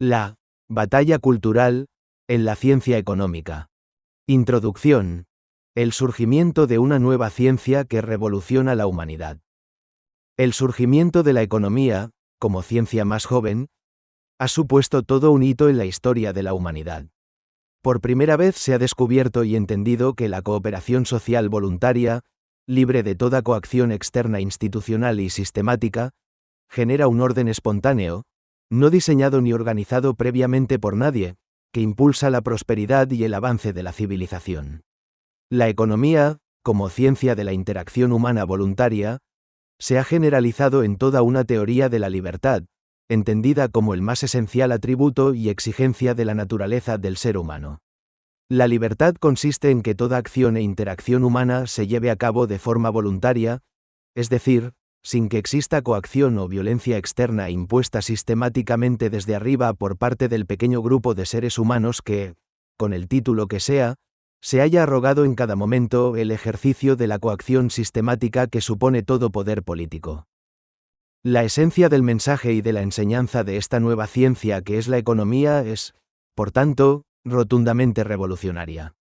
La batalla cultural en la ciencia económica. Introducción. El surgimiento de una nueva ciencia que revoluciona la humanidad. El surgimiento de la economía, como ciencia más joven, ha supuesto todo un hito en la historia de la humanidad. Por primera vez se ha descubierto y entendido que la cooperación social voluntaria, libre de toda coacción externa institucional y sistemática, genera un orden espontáneo, no diseñado ni organizado previamente por nadie, que impulsa la prosperidad y el avance de la civilización. La economía, como ciencia de la interacción humana voluntaria, se ha generalizado en toda una teoría de la libertad, entendida como el más esencial atributo y exigencia de la naturaleza del ser humano. La libertad consiste en que toda acción e interacción humana se lleve a cabo de forma voluntaria, es decir, sin que exista coacción o violencia externa impuesta sistemáticamente desde arriba por parte del pequeño grupo de seres humanos que, con el título que sea, se haya arrogado en cada momento el ejercicio de la coacción sistemática que supone todo poder político. La esencia del mensaje y de la enseñanza de esta nueva ciencia que es la economía es, por tanto, rotundamente revolucionaria.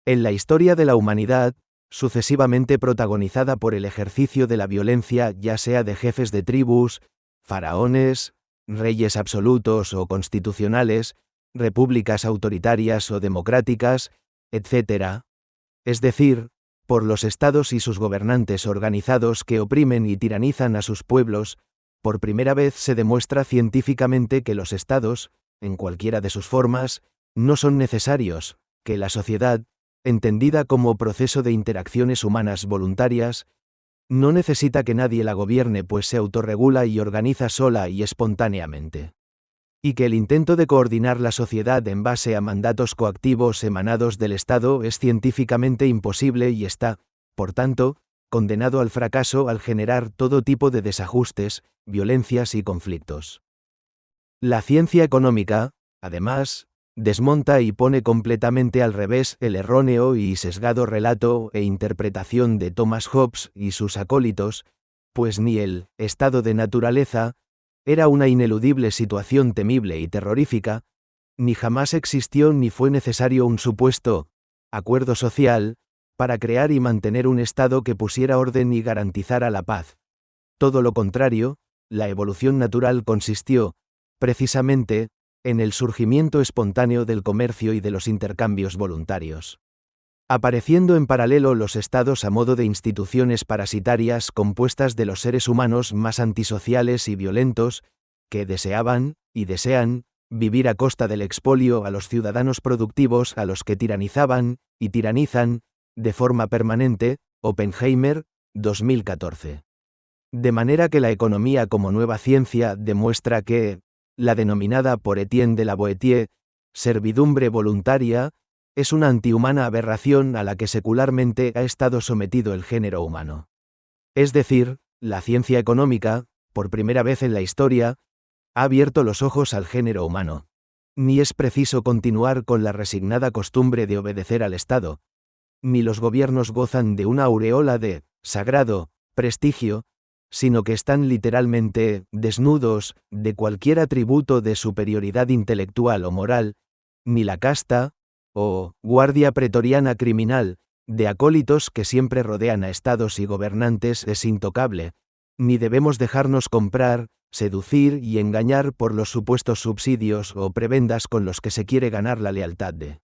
En la historia de la humanidad, sucesivamente protagonizada por el ejercicio de la violencia ya sea de jefes de tribus, faraones, reyes absolutos o constitucionales, repúblicas autoritarias o democráticas, etc., es decir, por los estados y sus gobernantes organizados que oprimen y tiranizan a sus pueblos, por primera vez se demuestra científicamente que los estados, en cualquiera de sus formas, no son necesarios, que la sociedad, entendida como proceso de interacciones humanas voluntarias, no necesita que nadie la gobierne pues se autorregula y organiza sola y espontáneamente. Y que el intento de coordinar la sociedad en base a mandatos coactivos emanados del Estado es científicamente imposible y está, por tanto, condenado al fracaso al generar todo tipo de desajustes, violencias y conflictos. La ciencia económica, además, desmonta y pone completamente al revés el erróneo y sesgado relato e interpretación de Thomas Hobbes y sus acólitos, pues ni el estado de naturaleza era una ineludible situación temible y terrorífica, ni jamás existió ni fue necesario un supuesto acuerdo social para crear y mantener un estado que pusiera orden y garantizara la paz. Todo lo contrario, la evolución natural consistió, precisamente, en el surgimiento espontáneo del comercio y de los intercambios voluntarios. Apareciendo en paralelo los estados a modo de instituciones parasitarias compuestas de los seres humanos más antisociales y violentos, que deseaban, y desean, vivir a costa del expolio a los ciudadanos productivos a los que tiranizaban, y tiranizan, de forma permanente, Oppenheimer, 2014. De manera que la economía como nueva ciencia demuestra que, la denominada por Etienne de la Boétie, servidumbre voluntaria, es una antihumana aberración a la que secularmente ha estado sometido el género humano. Es decir, la ciencia económica, por primera vez en la historia, ha abierto los ojos al género humano. Ni es preciso continuar con la resignada costumbre de obedecer al Estado, ni los gobiernos gozan de una aureola de sagrado prestigio, sino que están literalmente desnudos de cualquier atributo de superioridad intelectual o moral, ni la casta, o guardia pretoriana criminal, de acólitos que siempre rodean a estados y gobernantes es intocable, ni debemos dejarnos comprar, seducir y engañar por los supuestos subsidios o prebendas con los que se quiere ganar la lealtad de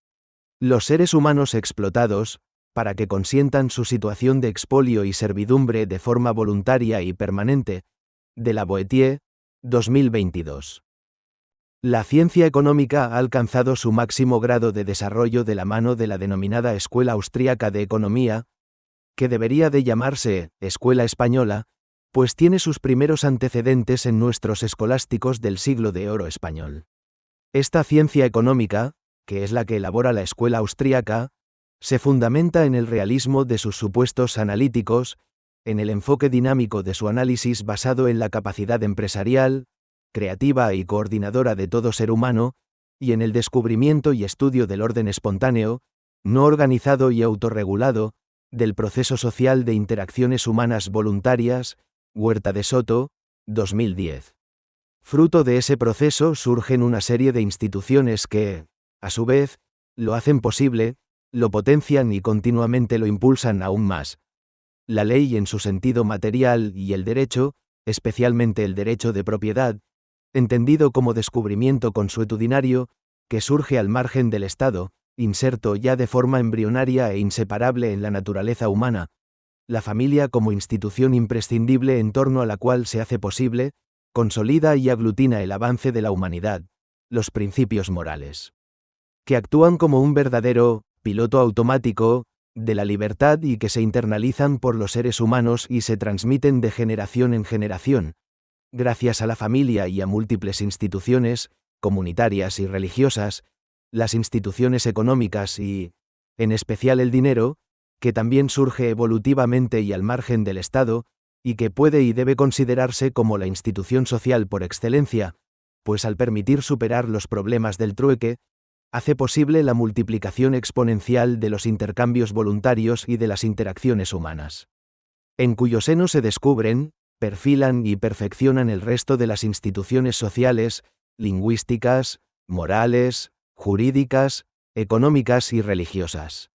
los seres humanos explotados, para que consientan su situación de expolio y servidumbre de forma voluntaria y permanente. De la Boétie, 2022. La ciencia económica ha alcanzado su máximo grado de desarrollo de la mano de la denominada Escuela Austríaca de Economía, que debería de llamarse Escuela Española, pues tiene sus primeros antecedentes en nuestros escolásticos del siglo de oro español. Esta ciencia económica, que es la que elabora la Escuela Austríaca, se fundamenta en el realismo de sus supuestos analíticos, en el enfoque dinámico de su análisis basado en la capacidad empresarial, creativa y coordinadora de todo ser humano, y en el descubrimiento y estudio del orden espontáneo, no organizado y autorregulado, del proceso social de interacciones humanas voluntarias, Huerta de Soto, 2010. Fruto de ese proceso surgen una serie de instituciones que, a su vez, lo hacen posible, lo potencian y continuamente lo impulsan aún más. La ley en su sentido material y el derecho, especialmente el derecho de propiedad, entendido como descubrimiento consuetudinario, que surge al margen del Estado, inserto ya de forma embrionaria e inseparable en la naturaleza humana, la familia como institución imprescindible en torno a la cual se hace posible, consolida y aglutina el avance de la humanidad, los principios morales, que actúan como un verdadero piloto automático de la libertad y que se internalizan por los seres humanos y se transmiten de generación en generación, gracias a la familia y a múltiples instituciones, comunitarias y religiosas, las instituciones económicas y, en especial el dinero, que también surge evolutivamente y al margen del Estado, y que puede y debe considerarse como la institución social por excelencia, pues al permitir superar los problemas del trueque, hace posible la multiplicación exponencial de los intercambios voluntarios y de las interacciones humanas, en cuyo seno se descubren, perfilan y perfeccionan el resto de las instituciones sociales, lingüísticas, morales, jurídicas, económicas y religiosas.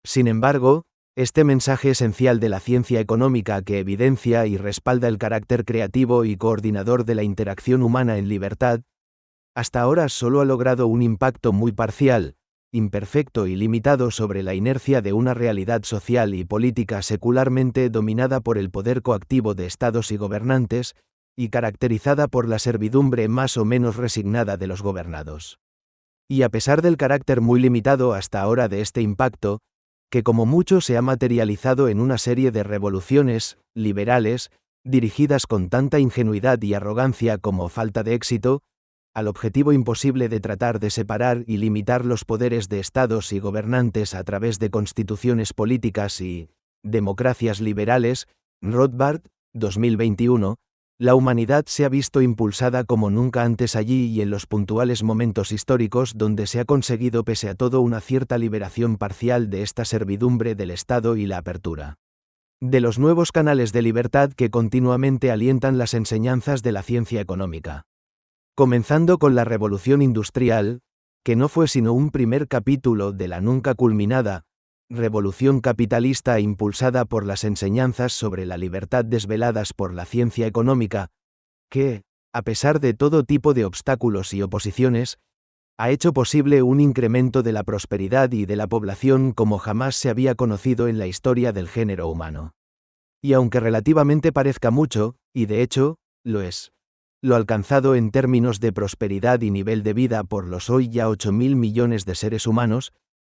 Sin embargo, este mensaje esencial de la ciencia económica que evidencia y respalda el carácter creativo y coordinador de la interacción humana en libertad, hasta ahora solo ha logrado un impacto muy parcial, imperfecto y limitado sobre la inercia de una realidad social y política secularmente dominada por el poder coactivo de estados y gobernantes, y caracterizada por la servidumbre más o menos resignada de los gobernados. Y a pesar del carácter muy limitado hasta ahora de este impacto, que como mucho se ha materializado en una serie de revoluciones liberales, dirigidas con tanta ingenuidad y arrogancia como falta de éxito, al objetivo imposible de tratar de separar y limitar los poderes de estados y gobernantes a través de constituciones políticas y democracias liberales, Rothbard, 2021, la humanidad se ha visto impulsada como nunca antes allí y en los puntuales momentos históricos donde se ha conseguido pese a todo una cierta liberación parcial de esta servidumbre del Estado y la apertura de los nuevos canales de libertad que continuamente alientan las enseñanzas de la ciencia económica. Comenzando con la Revolución Industrial, que no fue sino un primer capítulo de la nunca culminada revolución capitalista impulsada por las enseñanzas sobre la libertad desveladas por la ciencia económica, que, a pesar de todo tipo de obstáculos y oposiciones, ha hecho posible un incremento de la prosperidad y de la población como jamás se había conocido en la historia del género humano. Y aunque relativamente parezca mucho, y de hecho, lo es, lo alcanzado en términos de prosperidad y nivel de vida por los hoy ya 8.000 millones de seres humanos,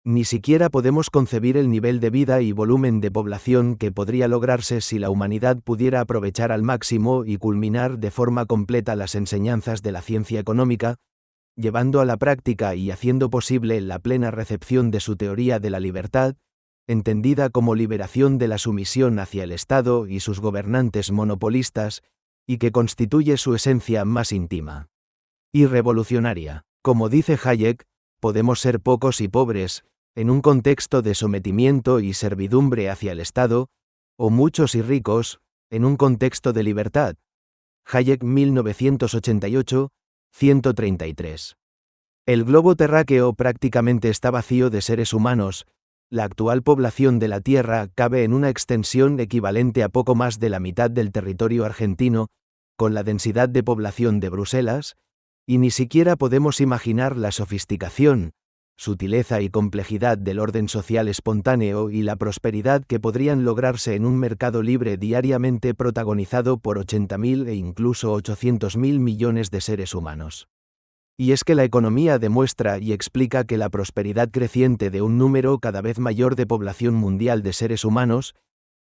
ni siquiera podemos concebir el nivel de vida y volumen de población que podría lograrse si la humanidad pudiera aprovechar al máximo y culminar de forma completa las enseñanzas de la ciencia económica, llevando a la práctica y haciendo posible la plena recepción de su teoría de la libertad, entendida como liberación de la sumisión hacia el Estado y sus gobernantes monopolistas, y que constituye su esencia más íntima y revolucionaria. Como dice Hayek, podemos ser pocos y pobres, en un contexto de sometimiento y servidumbre hacia el Estado, o muchos y ricos, en un contexto de libertad. Hayek 1988, 133. El globo terráqueo prácticamente está vacío de seres humanos. La actual población de la Tierra cabe en una extensión equivalente a poco más de la mitad del territorio argentino, con la densidad de población de Bruselas, y ni siquiera podemos imaginar la sofisticación, sutileza y complejidad del orden social espontáneo y la prosperidad que podrían lograrse en un mercado libre diariamente protagonizado por 80.000 e incluso 800.000 millones de seres humanos. Y es que la economía demuestra y explica que la prosperidad creciente de un número cada vez mayor de población mundial de seres humanos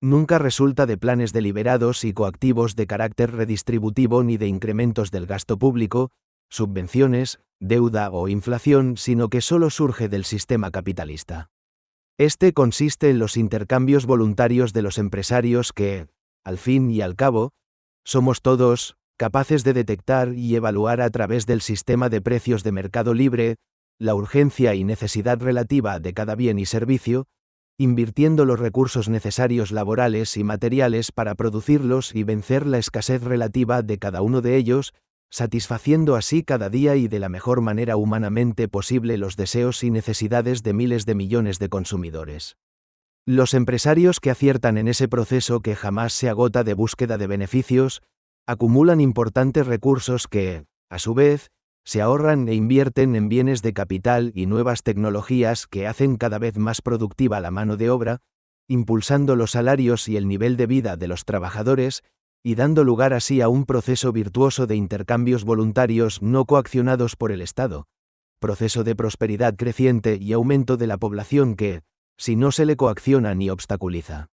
nunca resulta de planes deliberados y coactivos de carácter redistributivo ni de incrementos del gasto público, subvenciones, deuda o inflación, sino que solo surge del sistema capitalista. Este consiste en los intercambios voluntarios de los empresarios que, al fin y al cabo, somos todos capaces de detectar y evaluar a través del sistema de precios de mercado libre, la urgencia y necesidad relativa de cada bien y servicio, invirtiendo los recursos necesarios laborales y materiales para producirlos y vencer la escasez relativa de cada uno de ellos, satisfaciendo así cada día y de la mejor manera humanamente posible los deseos y necesidades de miles de millones de consumidores. Los empresarios que aciertan en ese proceso que jamás se agota de búsqueda de beneficios, acumulan importantes recursos que, a su vez, se ahorran e invierten en bienes de capital y nuevas tecnologías que hacen cada vez más productiva la mano de obra, impulsando los salarios y el nivel de vida de los trabajadores, y dando lugar así a un proceso virtuoso de intercambios voluntarios no coaccionados por el Estado, proceso de prosperidad creciente y aumento de la población que, si no se le coacciona ni obstaculiza,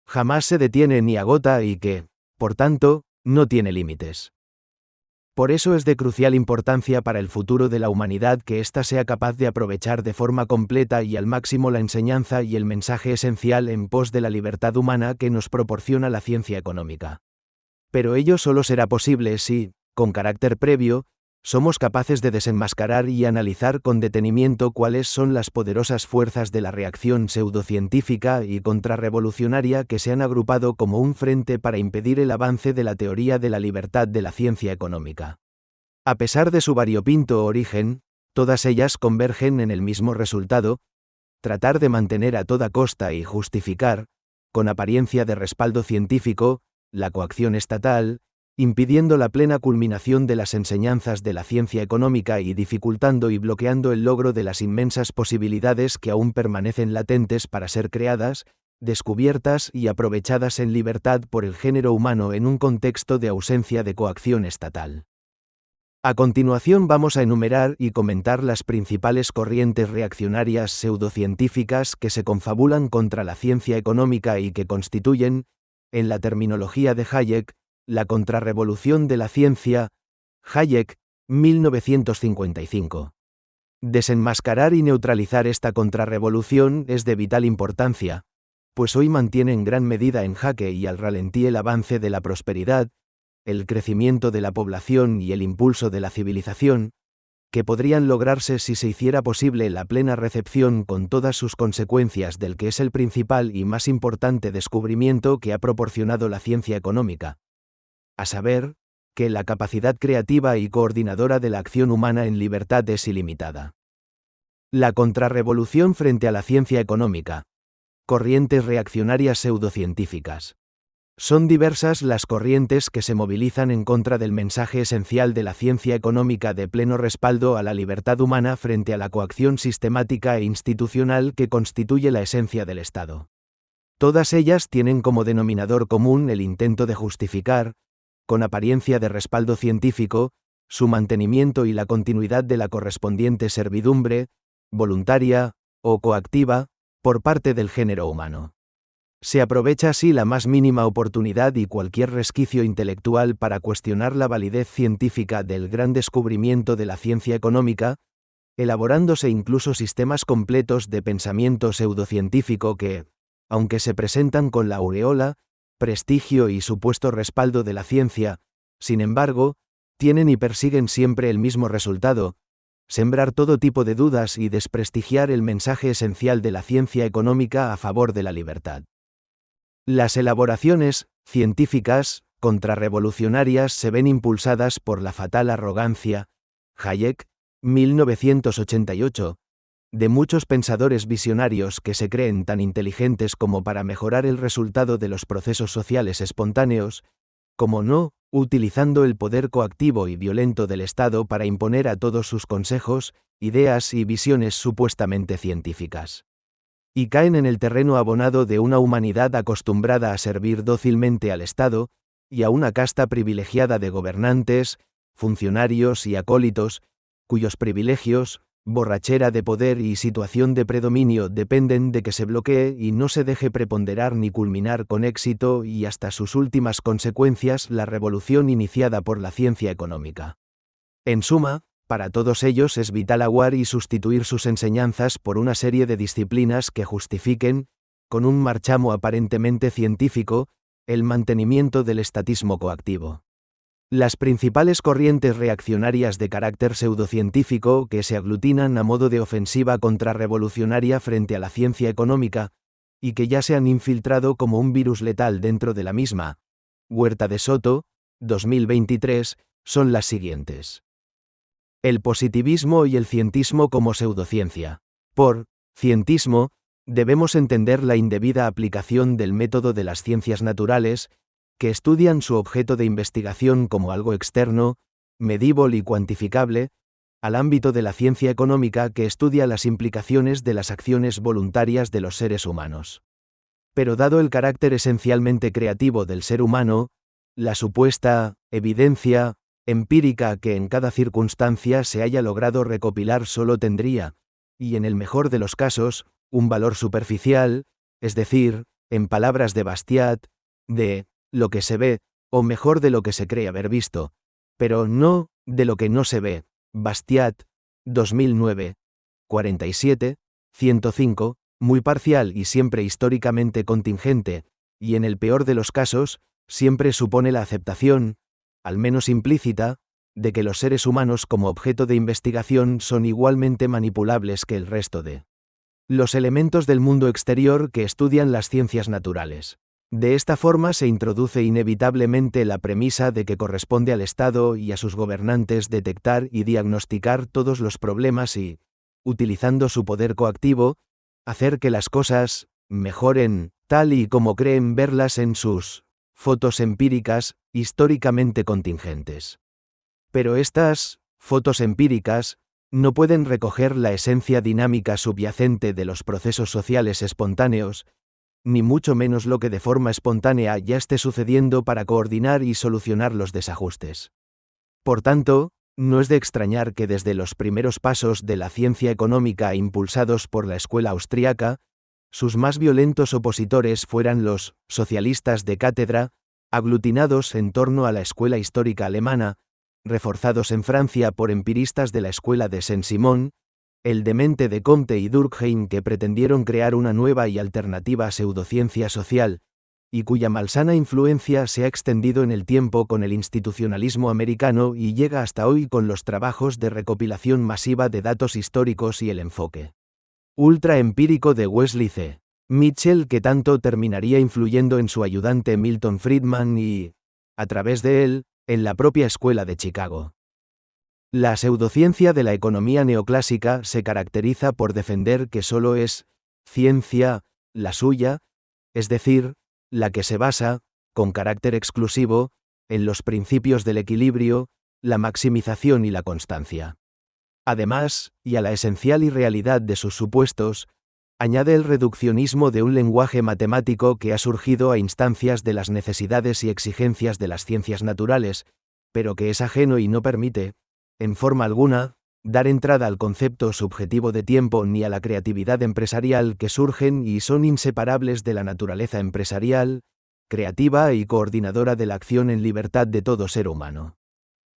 jamás se detiene ni agota y que, por tanto, no tiene límites. Por eso es de crucial importancia para el futuro de la humanidad que ésta sea capaz de aprovechar de forma completa y al máximo la enseñanza y el mensaje esencial en pos de la libertad humana que nos proporciona la ciencia económica. Pero ello solo será posible si, con carácter previo, somos capaces de desenmascarar y analizar con detenimiento cuáles son las poderosas fuerzas de la reacción pseudocientífica y contrarrevolucionaria que se han agrupado como un frente para impedir el avance de la teoría de la libertad de la ciencia económica. A pesar de su variopinto origen, todas ellas convergen en el mismo resultado: tratar de mantener a toda costa y justificar, con apariencia de respaldo científico, la coacción estatal, impidiendo la plena culminación de las enseñanzas de la ciencia económica y dificultando y bloqueando el logro de las inmensas posibilidades que aún permanecen latentes para ser creadas, descubiertas y aprovechadas en libertad por el género humano en un contexto de ausencia de coacción estatal. A continuación vamos a enumerar y comentar las principales corrientes reaccionarias pseudocientíficas que se confabulan contra la ciencia económica y que constituyen, en la terminología de Hayek, la contrarrevolución de la ciencia. Hayek, 1955. Desenmascarar y neutralizar esta contrarrevolución es de vital importancia, pues hoy mantiene en gran medida en jaque y al ralentí el avance de la prosperidad, el crecimiento de la población y el impulso de la civilización, que podrían lograrse si se hiciera posible la plena recepción con todas sus consecuencias del que es el principal y más importante descubrimiento que ha proporcionado la ciencia económica, a saber, que la capacidad creativa y coordinadora de la acción humana en libertad es ilimitada. La contrarrevolución frente a la ciencia económica. Corrientes reaccionarias pseudocientíficas. Son diversas las corrientes que se movilizan en contra del mensaje esencial de la ciencia económica de pleno respaldo a la libertad humana frente a la coacción sistemática e institucional que constituye la esencia del Estado. Todas ellas tienen como denominador común el intento de justificar, con apariencia de respaldo científico, su mantenimiento y la continuidad de la correspondiente servidumbre, voluntaria o coactiva, por parte del género humano. Se aprovecha así la más mínima oportunidad y cualquier resquicio intelectual para cuestionar la validez científica del gran descubrimiento de la ciencia económica, elaborándose incluso sistemas completos de pensamiento pseudocientífico que, aunque se presentan con la aureola, prestigio y supuesto respaldo de la ciencia, sin embargo, tienen y persiguen siempre el mismo resultado: sembrar todo tipo de dudas y desprestigiar el mensaje esencial de la ciencia económica a favor de la libertad. Las elaboraciones científicas contrarrevolucionarias se ven impulsadas por la fatal arrogancia, Hayek, 1988, de muchos pensadores visionarios que se creen tan inteligentes como para mejorar el resultado de los procesos sociales espontáneos, como no, utilizando el poder coactivo y violento del Estado para imponer a todos sus consejos, ideas y visiones supuestamente científicas. Y caen en el terreno abonado de una humanidad acostumbrada a servir dócilmente al Estado, y a una casta privilegiada de gobernantes, funcionarios y acólitos, cuyos privilegios, borrachera de poder y situación de predominio dependen de que se bloquee y no se deje preponderar ni culminar con éxito y hasta sus últimas consecuencias la revolución iniciada por la ciencia económica. En suma, para todos ellos es vital aguar y sustituir sus enseñanzas por una serie de disciplinas que justifiquen, con un marchamo aparentemente científico, el mantenimiento del estatismo coactivo. Las principales corrientes reaccionarias de carácter pseudocientífico que se aglutinan a modo de ofensiva contrarrevolucionaria frente a la ciencia económica, y que ya se han infiltrado como un virus letal dentro de la misma. Huerta de Soto, 2023, son las siguientes. El positivismo y el cientismo como pseudociencia. Por cientismo, debemos entender la indebida aplicación del método de las ciencias naturales, que estudian su objeto de investigación como algo externo, medible y cuantificable, al ámbito de la ciencia económica que estudia las implicaciones de las acciones voluntarias de los seres humanos. Pero dado el carácter esencialmente creativo del ser humano, la supuesta evidencia empírica que en cada circunstancia se haya logrado recopilar solo tendría, y en el mejor de los casos, un valor superficial, es decir, en palabras de Bastiat, de lo que se ve, o mejor de lo que se cree haber visto, pero no de lo que no se ve. Bastiat, 2009, 47, 105, muy parcial y siempre históricamente contingente, y en el peor de los casos, siempre supone la aceptación, al menos implícita, de que los seres humanos como objeto de investigación son igualmente manipulables que el resto de los elementos del mundo exterior que estudian las ciencias naturales. De esta forma se introduce inevitablemente la premisa de que corresponde al Estado y a sus gobernantes detectar y diagnosticar todos los problemas y, utilizando su poder coactivo, hacer que las cosas mejoren, tal y como creen verlas en sus fotos empíricas, históricamente contingentes. Pero estas fotos empíricas no pueden recoger la esencia dinámica subyacente de los procesos sociales espontáneos, ni mucho menos lo que de forma espontánea ya esté sucediendo para coordinar y solucionar los desajustes. Por tanto, no es de extrañar que desde los primeros pasos de la ciencia económica impulsados por la escuela austriaca, sus más violentos opositores fueran los socialistas de cátedra, aglutinados en torno a la escuela histórica alemana, reforzados en Francia por empiristas de la escuela de Saint-Simon, el demente de Comte y Durkheim que pretendieron crear una nueva y alternativa pseudociencia social, y cuya malsana influencia se ha extendido en el tiempo con el institucionalismo americano y llega hasta hoy con los trabajos de recopilación masiva de datos históricos y el enfoque ultraempírico de Wesley C. Mitchell que tanto terminaría influyendo en su ayudante Milton Friedman y, a través de él, en la propia escuela de Chicago. La pseudociencia de la economía neoclásica se caracteriza por defender que solo es ciencia la suya, es decir, la que se basa, con carácter exclusivo, en los principios del equilibrio, la maximización y la constancia. Además, y a la esencial irrealidad de sus supuestos, añade el reduccionismo de un lenguaje matemático que ha surgido a instancias de las necesidades y exigencias de las ciencias naturales, pero que es ajeno y no permite, en forma alguna, dar entrada al concepto subjetivo de tiempo ni a la creatividad empresarial que surgen y son inseparables de la naturaleza empresarial, creativa y coordinadora de la acción en libertad de todo ser humano.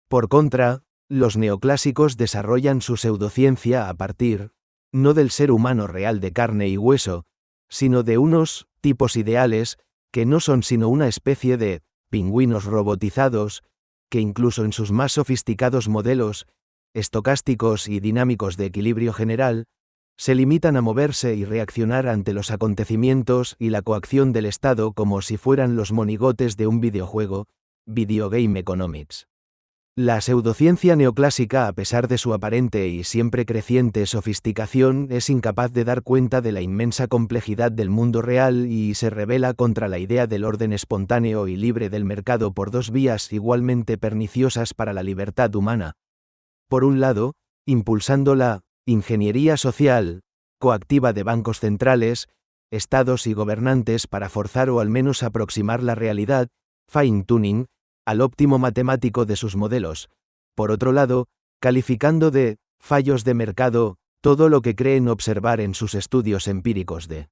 Por contra, los neoclásicos desarrollan su pseudociencia a partir, no del ser humano real de carne y hueso, sino de unos tipos ideales, que no son sino una especie de pingüinos robotizados, que incluso en sus más sofisticados modelos, estocásticos y dinámicos de equilibrio general, se limitan a moverse y reaccionar ante los acontecimientos y la coacción del Estado como si fueran los monigotes de un videojuego, Videogame Economics. La pseudociencia neoclásica, a pesar de su aparente y siempre creciente sofisticación, es incapaz de dar cuenta de la inmensa complejidad del mundo real y se rebela contra la idea del orden espontáneo y libre del mercado por dos vías igualmente perniciosas para la libertad humana. Por un lado, impulsando la ingeniería social, coactiva de bancos centrales, estados y gobernantes para forzar o al menos aproximar la realidad, fine-tuning, al óptimo matemático de sus modelos. Por otro lado, calificando de fallos de mercado todo lo que creen observar en sus estudios empíricos de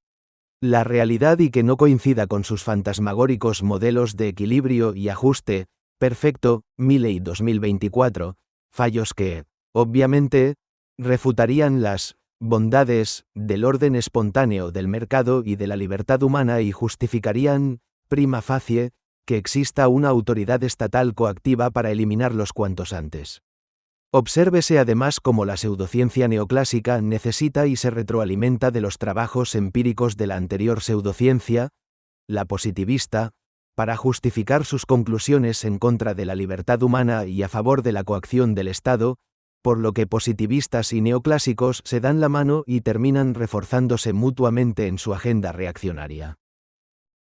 la realidad y que no coincida con sus fantasmagóricos modelos de equilibrio y ajuste perfecto, Milley 2024, fallos que, obviamente, refutarían las bondades del orden espontáneo del mercado y de la libertad humana y justificarían, prima facie, que exista una autoridad estatal coactiva para eliminarlos cuantos antes. Obsérvese además cómo la pseudociencia neoclásica necesita y se retroalimenta de los trabajos empíricos de la anterior pseudociencia, la positivista, para justificar sus conclusiones en contra de la libertad humana y a favor de la coacción del Estado, por lo que positivistas y neoclásicos se dan la mano y terminan reforzándose mutuamente en su agenda reaccionaria.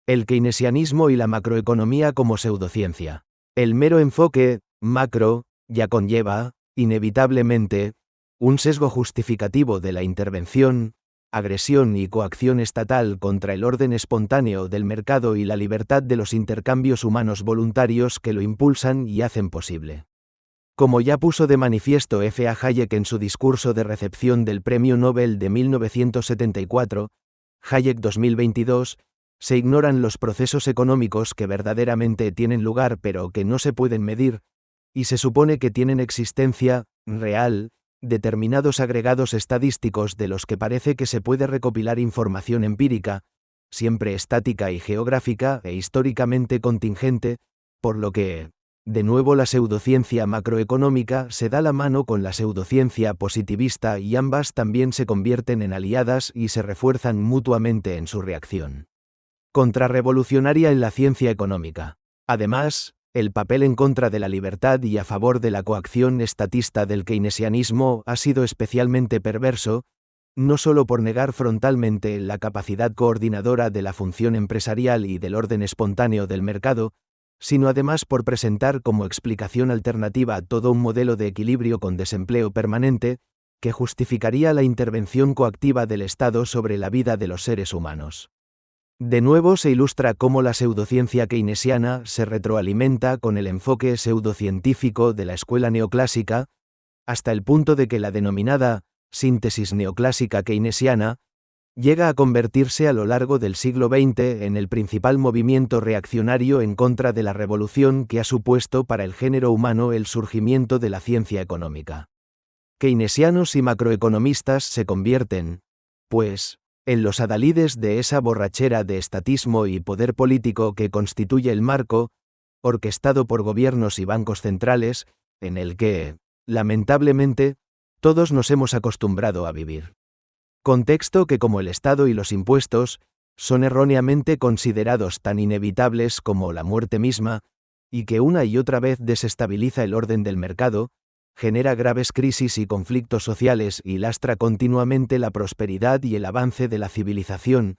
El keynesianismo y la macroeconomía como pseudociencia. El mero enfoque macro ya conlleva, inevitablemente, un sesgo justificativo de la intervención, agresión y coacción estatal contra el orden espontáneo del mercado y la libertad de los intercambios humanos voluntarios que lo impulsan y hacen posible. Como ya puso de manifiesto F. A. Hayek en su discurso de recepción del Premio Nobel de 1974, Hayek 2022, se ignoran los procesos económicos que verdaderamente tienen lugar pero que no se pueden medir, y se supone que tienen existencia real, determinados agregados estadísticos de los que parece que se puede recopilar información empírica, siempre estática y geográfica e históricamente contingente, por lo que, de nuevo, la pseudociencia macroeconómica se da la mano con la pseudociencia positivista y ambas también se convierten en aliadas y se refuerzan mutuamente en su reacción contrarrevolucionaria en la ciencia económica. Además, el papel en contra de la libertad y a favor de la coacción estatista del keynesianismo ha sido especialmente perverso, no solo por negar frontalmente la capacidad coordinadora de la función empresarial y del orden espontáneo del mercado, sino además por presentar como explicación alternativa todo un modelo de equilibrio con desempleo permanente, que justificaría la intervención coactiva del Estado sobre la vida de los seres humanos. De nuevo se ilustra cómo la pseudociencia keynesiana se retroalimenta con el enfoque pseudocientífico de la escuela neoclásica, hasta el punto de que la denominada síntesis neoclásica keynesiana llega a convertirse a lo largo del siglo XX en el principal movimiento reaccionario en contra de la revolución que ha supuesto para el género humano el surgimiento de la ciencia económica. Keynesianos y macroeconomistas se convierten, pues, en los adalides de esa borrachera de estatismo y poder político que constituye el marco, orquestado por gobiernos y bancos centrales, en el que, lamentablemente, todos nos hemos acostumbrado a vivir. Contexto que, como el Estado y los impuestos, son erróneamente considerados tan inevitables como la muerte misma, y que una y otra vez desestabiliza el orden del mercado, genera graves crisis y conflictos sociales y lastra continuamente la prosperidad y el avance de la civilización,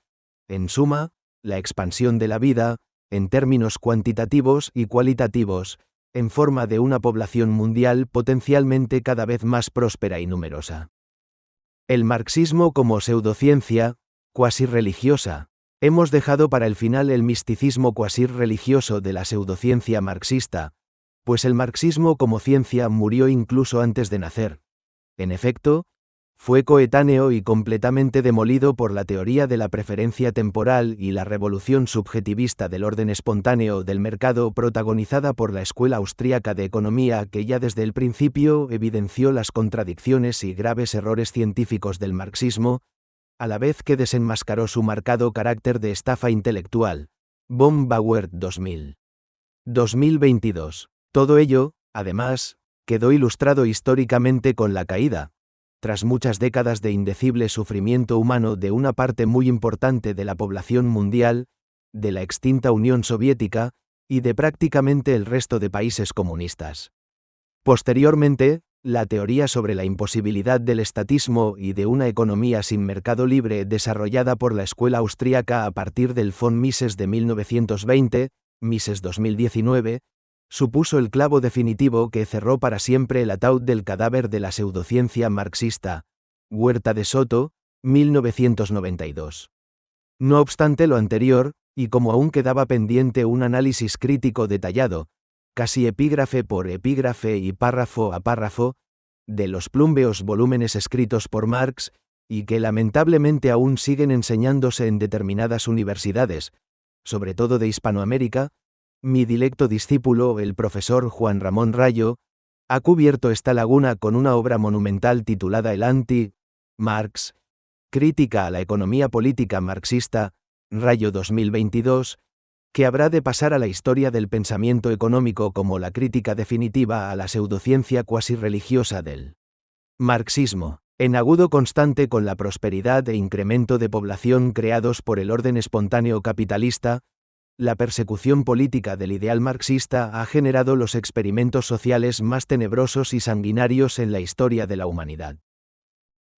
en suma, la expansión de la vida, en términos cuantitativos y cualitativos, en forma de una población mundial potencialmente cada vez más próspera y numerosa. El marxismo como pseudociencia, cuasi religiosa. Hemos dejado para el final el misticismo cuasi religioso de la pseudociencia marxista, pues el marxismo como ciencia murió incluso antes de nacer. En efecto, fue coetáneo y completamente demolido por la teoría de la preferencia temporal y la revolución subjetivista del orden espontáneo del mercado protagonizada por la Escuela Austríaca de Economía que ya desde el principio evidenció las contradicciones y graves errores científicos del marxismo, a la vez que desenmascaró su marcado carácter de estafa intelectual. Von Bauer 2000. 2022. Todo ello, además, quedó ilustrado históricamente con la caída, tras muchas décadas de indecible sufrimiento humano de una parte muy importante de la población mundial, de la extinta Unión Soviética, y de prácticamente el resto de países comunistas. Posteriormente, la teoría sobre la imposibilidad del estatismo y de una economía sin mercado libre desarrollada por la escuela austríaca a partir del von Mises de 1920, Mises 2019, supuso el clavo definitivo que cerró para siempre el ataúd del cadáver de la pseudociencia marxista. Huerta de Soto, 1992. No obstante lo anterior, y como aún quedaba pendiente un análisis crítico detallado, casi epígrafe por epígrafe y párrafo a párrafo, de los plúmbeos volúmenes escritos por Marx, y que lamentablemente aún siguen enseñándose en determinadas universidades, sobre todo de Hispanoamérica, mi dilecto discípulo, el profesor Juan Ramón Rayo, ha cubierto esta laguna con una obra monumental titulada El Anti-Marx, Crítica a la economía política marxista, Rayo 2022, que habrá de pasar a la historia del pensamiento económico como la crítica definitiva a la pseudociencia cuasi religiosa del marxismo, en agudo constante con la prosperidad e incremento de población creados por el orden espontáneo capitalista, la persecución política del ideal marxista ha generado los experimentos sociales más tenebrosos y sanguinarios en la historia de la humanidad.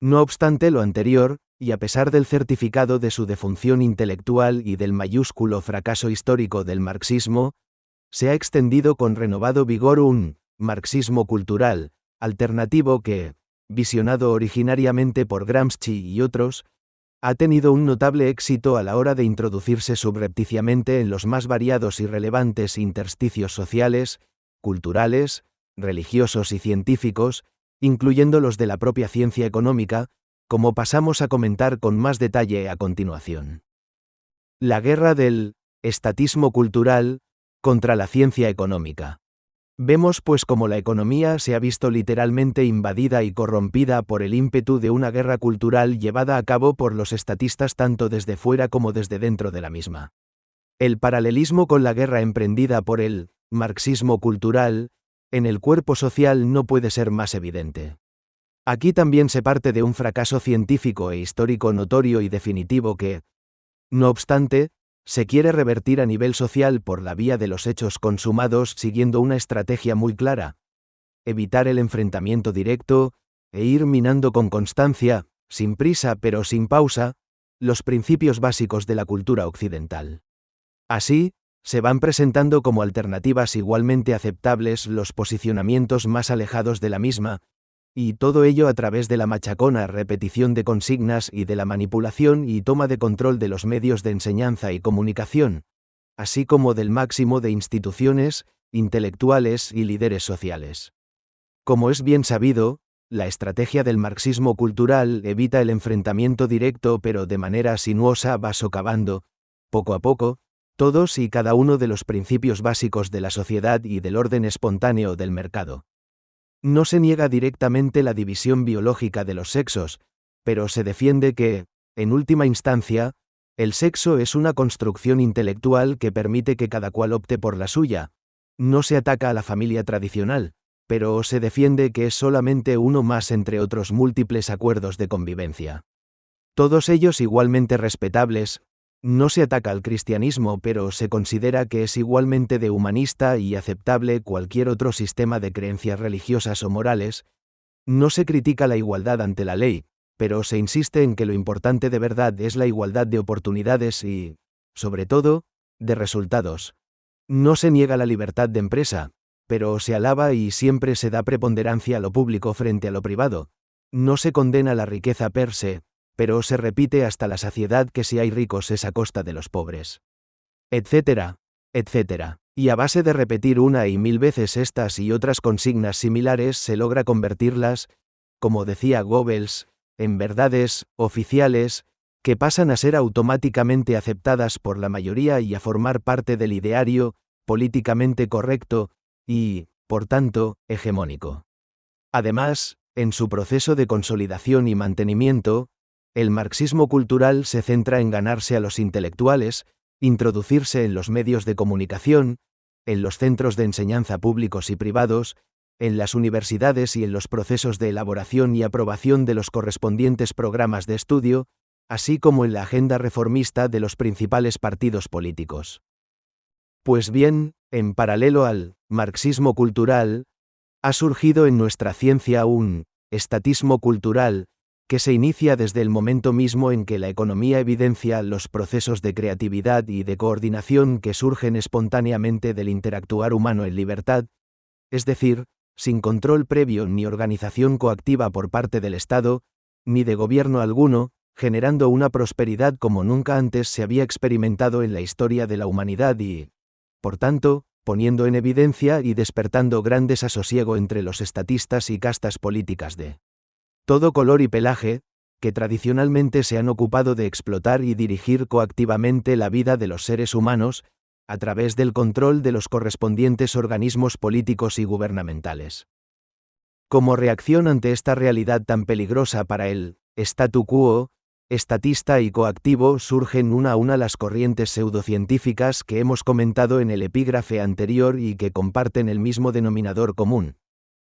No obstante lo anterior, y a pesar del certificado de su defunción intelectual y del mayúsculo fracaso histórico del marxismo, se ha extendido con renovado vigor un marxismo cultural, alternativo que, visionado originariamente por Gramsci y otros, ha tenido un notable éxito a la hora de introducirse subrepticiamente en los más variados y relevantes intersticios sociales, culturales, religiosos y científicos, incluyendo los de la propia ciencia económica, como pasamos a comentar con más detalle a continuación. La guerra del estatismo cultural contra la ciencia económica. Vemos pues cómo la economía se ha visto literalmente invadida y corrompida por el ímpetu de una guerra cultural llevada a cabo por los estatistas tanto desde fuera como desde dentro de la misma. El paralelismo con la guerra emprendida por el marxismo cultural en el cuerpo social no puede ser más evidente. Aquí también se parte de un fracaso científico e histórico notorio y definitivo que, no obstante, se quiere revertir a nivel social por la vía de los hechos consumados siguiendo una estrategia muy clara: evitar el enfrentamiento directo, e ir minando con constancia, sin prisa pero sin pausa, los principios básicos de la cultura occidental. Así, se van presentando como alternativas igualmente aceptables los posicionamientos más alejados de la misma, y todo ello a través de la machacona repetición de consignas y de la manipulación y toma de control de los medios de enseñanza y comunicación, así como del máximo de instituciones, intelectuales y líderes sociales. Como es bien sabido, la estrategia del marxismo cultural evita el enfrentamiento directo pero de manera sinuosa va socavando, poco a poco, todos y cada uno de los principios básicos de la sociedad y del orden espontáneo del mercado. No se niega directamente la división biológica de los sexos, pero se defiende que, en última instancia, el sexo es una construcción intelectual que permite que cada cual opte por la suya. No se ataca a la familia tradicional, pero se defiende que es solamente uno más entre otros múltiples acuerdos de convivencia. Todos ellos igualmente respetables. No se ataca al cristianismo, pero se considera que es igualmente de humanista y aceptable cualquier otro sistema de creencias religiosas o morales. No se critica la igualdad ante la ley, pero se insiste en que lo importante de verdad es la igualdad de oportunidades y, sobre todo, de resultados. No se niega la libertad de empresa, pero se alaba y siempre se da preponderancia a lo público frente a lo privado. No se condena la riqueza per se, pero se repite hasta la saciedad que si hay ricos es a costa de los pobres. Etcétera, etcétera. Y a base de repetir una y mil veces estas y otras consignas similares se logra convertirlas, como decía Goebbels, en verdades oficiales, que pasan a ser automáticamente aceptadas por la mayoría y a formar parte del ideario, políticamente correcto, y, por tanto, hegemónico. Además, en su proceso de consolidación y mantenimiento, el marxismo cultural se centra en ganarse a los intelectuales, introducirse en los medios de comunicación, en los centros de enseñanza públicos y privados, en las universidades y en los procesos de elaboración y aprobación de los correspondientes programas de estudio, así como en la agenda reformista de los principales partidos políticos. Pues bien, en paralelo al marxismo cultural, ha surgido en nuestra ciencia un estatismo cultural, que se inicia desde el momento mismo en que la economía evidencia los procesos de creatividad y de coordinación que surgen espontáneamente del interactuar humano en libertad, es decir, sin control previo ni organización coactiva por parte del Estado, ni de gobierno alguno, generando una prosperidad como nunca antes se había experimentado en la historia de la humanidad y, por tanto, poniendo en evidencia y despertando gran desasosiego entre los estatistas y castas políticas de todo color y pelaje, que tradicionalmente se han ocupado de explotar y dirigir coactivamente la vida de los seres humanos, a través del control de los correspondientes organismos políticos y gubernamentales. Como reacción ante esta realidad tan peligrosa para el statu quo, estatista y coactivo surgen una a una las corrientes pseudocientíficas que hemos comentado en el epígrafe anterior y que comparten el mismo denominador común: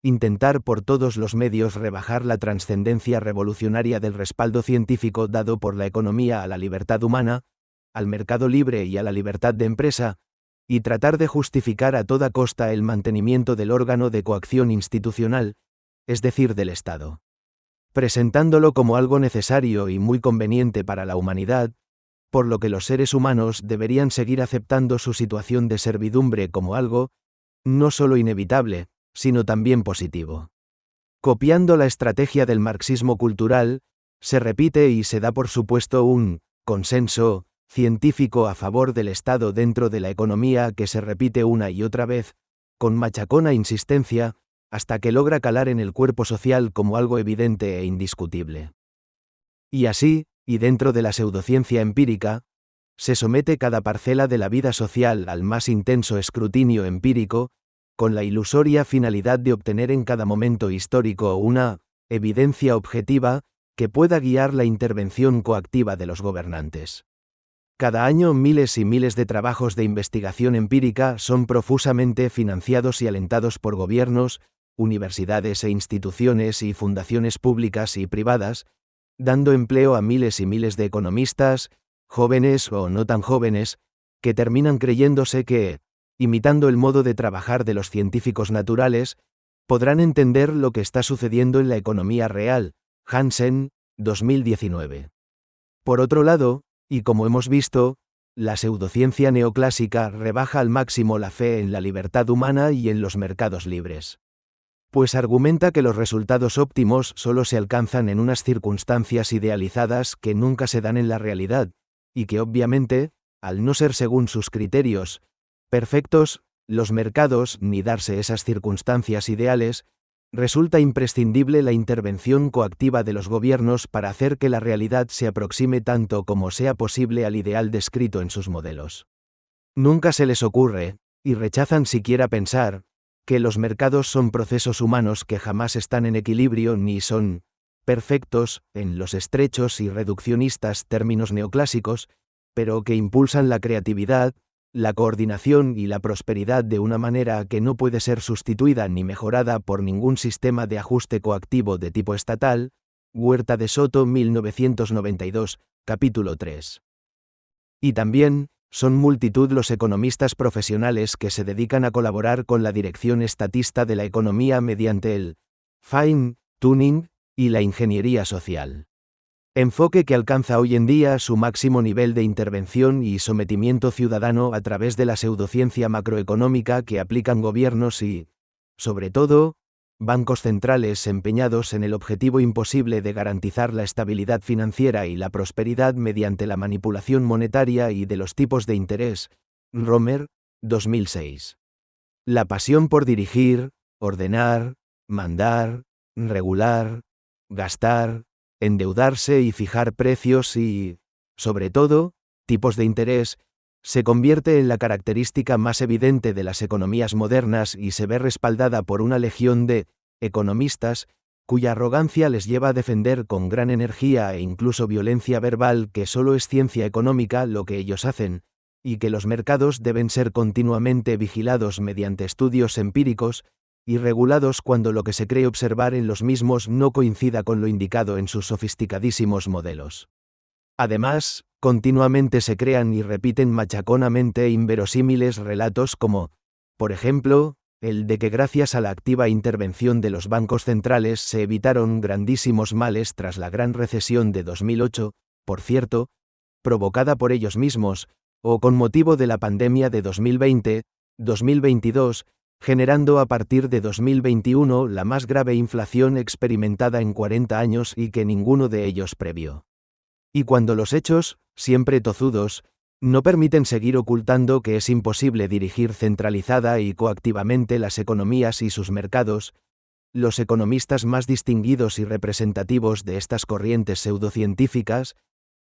intentar por todos los medios rebajar la trascendencia revolucionaria del respaldo científico dado por la economía a la libertad humana, al mercado libre y a la libertad de empresa, y tratar de justificar a toda costa el mantenimiento del órgano de coacción institucional, es decir, del Estado. Presentándolo como algo necesario y muy conveniente para la humanidad, por lo que los seres humanos deberían seguir aceptando su situación de servidumbre como algo, no solo inevitable, sino también positivo. Copiando la estrategia del marxismo cultural, se repite y se da por supuesto un consenso científico a favor del Estado dentro de la economía que se repite una y otra vez, con machacona insistencia, hasta que logra calar en el cuerpo social como algo evidente e indiscutible. Y así, y dentro de la pseudociencia empírica, se somete cada parcela de la vida social al más intenso escrutinio empírico, con la ilusoria finalidad de obtener en cada momento histórico una evidencia objetiva que pueda guiar la intervención coactiva de los gobernantes. Cada año miles y miles de trabajos de investigación empírica son profusamente financiados y alentados por gobiernos, universidades e instituciones y fundaciones públicas y privadas, dando empleo a miles y miles de economistas, jóvenes o no tan jóvenes, que terminan creyéndose que, imitando el modo de trabajar de los científicos naturales, podrán entender lo que está sucediendo en la economía real. Hansen, 2019. Por otro lado, y como hemos visto, la pseudociencia neoclásica rebaja al máximo la fe en la libertad humana y en los mercados libres. Pues argumenta que los resultados óptimos solo se alcanzan en unas circunstancias idealizadas que nunca se dan en la realidad, y que obviamente, al no ser según sus criterios perfectos, los mercados, ni darse esas circunstancias ideales, resulta imprescindible la intervención coactiva de los gobiernos para hacer que la realidad se aproxime tanto como sea posible al ideal descrito en sus modelos. Nunca se les ocurre, y rechazan siquiera pensar, que los mercados son procesos humanos que jamás están en equilibrio ni son perfectos, en los estrechos y reduccionistas términos neoclásicos, pero que impulsan la creatividad, la coordinación y la prosperidad de una manera que no puede ser sustituida ni mejorada por ningún sistema de ajuste coactivo de tipo estatal. Huerta de Soto, 1992, capítulo 3. Y también, son multitud los economistas profesionales que se dedican a colaborar con la dirección estatista de la economía mediante el fine tuning y la ingeniería social. Enfoque que alcanza hoy en día su máximo nivel de intervención y sometimiento ciudadano a través de la pseudociencia macroeconómica que aplican gobiernos y, sobre todo, bancos centrales empeñados en el objetivo imposible de garantizar la estabilidad financiera y la prosperidad mediante la manipulación monetaria y de los tipos de interés. Romer, 2006. La pasión por dirigir, ordenar, mandar, regular, gastar, endeudarse y fijar precios y, sobre todo, tipos de interés, se convierte en la característica más evidente de las economías modernas y se ve respaldada por una legión de economistas, cuya arrogancia les lleva a defender con gran energía e incluso violencia verbal que solo es ciencia económica lo que ellos hacen, y que los mercados deben ser continuamente vigilados mediante estudios empíricos, y regulados cuando lo que se cree observar en los mismos no coincida con lo indicado en sus sofisticadísimos modelos. Además, continuamente se crean y repiten machaconamente inverosímiles relatos como, por ejemplo, el de que gracias a la activa intervención de los bancos centrales se evitaron grandísimos males tras la gran recesión de 2008, por cierto, provocada por ellos mismos, o con motivo de la pandemia de 2020-2022, generando a partir de 2021 la más grave inflación experimentada en 40 años y que ninguno de ellos previó. Y cuando los hechos, siempre tozudos, no permiten seguir ocultando que es imposible dirigir centralizada y coactivamente las economías y sus mercados, los economistas más distinguidos y representativos de estas corrientes pseudocientíficas,